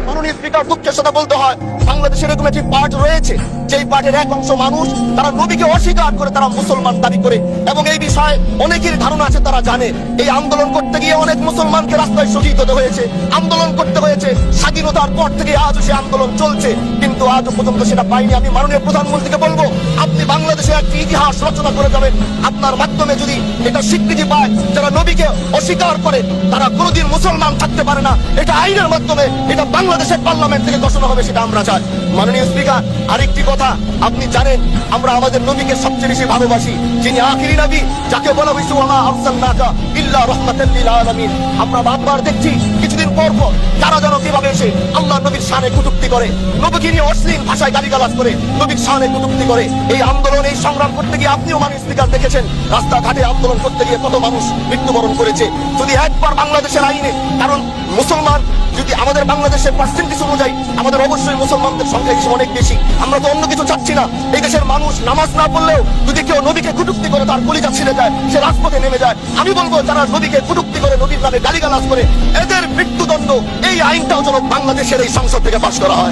মাননীয় স্পিকার, দুঃখের সাথে বলতে হয় বাংলাদেশের এরকম একটি পার্ট রয়েছে যেই পার্টের এক অংশ মানুষ তারা নবীকে অস্বীকার করে তারা মুসলমান দাবি করে, এবং এই বিষয়ে অনেকের ধারণা আছে, তারা জানে এই আন্দোলন করতে গিয়ে অনেক মুসলমানকে রাস্তায় শহীদ হতে হয়েছে, আন্দোলন করতে হয়েছে, স্বাধীনতার পর থেকে আজও সে আন্দোলন চলছে, কিন্তু আজও পর্যন্ত সেটা পাইনি। আমি মাননীয় প্রধানমন্ত্রীকে বলবো, আপনি বাংলাদেশে একটি ইতিহাস রচনা করে যাবেন, আপনার মাধ্যমে যদি এটা স্বীকৃতি পায় যারা নবীকে অস্বীকার করে তারা কোনোদিন মুসলমান থাকতে পারে না, এটা আইনের মাধ্যমে এটা বাংলাদেশের পার্লামেন্ট থেকে ঘোষণা হবে, সেটা আমরা চাই। মাননীয় স্পিকার, আরেকটি কথা, আপনি জানেন আমরা আমাদের নবীকে সবচেয়ে বেশি ভালোবাসি, যিনি আখিরি নবী, যাকে বলা হয়েছে ওয়া মা আরসালনাকা ইল্লা রাহমাতাল লিল আলামিন। আমরা বারবার দেখছি কিছুদিন পর পর তারা যেন কিভাবে এসে আল্লাহ নবীর শানে কটূক্তি করে, নবীকে নিয়ে অশ্লীল ভাষায় গালিগালাজ করে, নবীর শানে কটূক্তি করে। এই আন্দোলন, এই সংগ্রাম করতে গিয়ে আপনিও মাননীয় স্পিকার দেখেছেন রাস্তাঘাটে আন্দোলন করতে গিয়ে কত মানুষ মৃত্যুবরণ করেছে। যদি একবার বাংলাদেশের আইনে, কারণ মুসলমান যদি আমাদের বাংলাদেশের পার্সেন্টেজ অনুযায়ী আমাদের অবশ্যই মুসলমানদের সংখ্যা হিসেবে অনেক বেশি, আমরা তো অন্য কিছু চাচ্ছি না। এই দেশের মানুষ নামাজ না পড়লেও যদি কেউ নবীকে কটূক্তি করে তার কলিজা ছিঁড়ে যায়, সে রাজপথে নেমে যায়। আমি বলবো যারা নবীকে কটূক্তি করে, নবীর নামে গালিগালাজ করে, এদের মৃত্যুদণ্ড এই আইনটাও যেন বাংলাদেশের এই সংসদ থেকে পাশ করা হয়।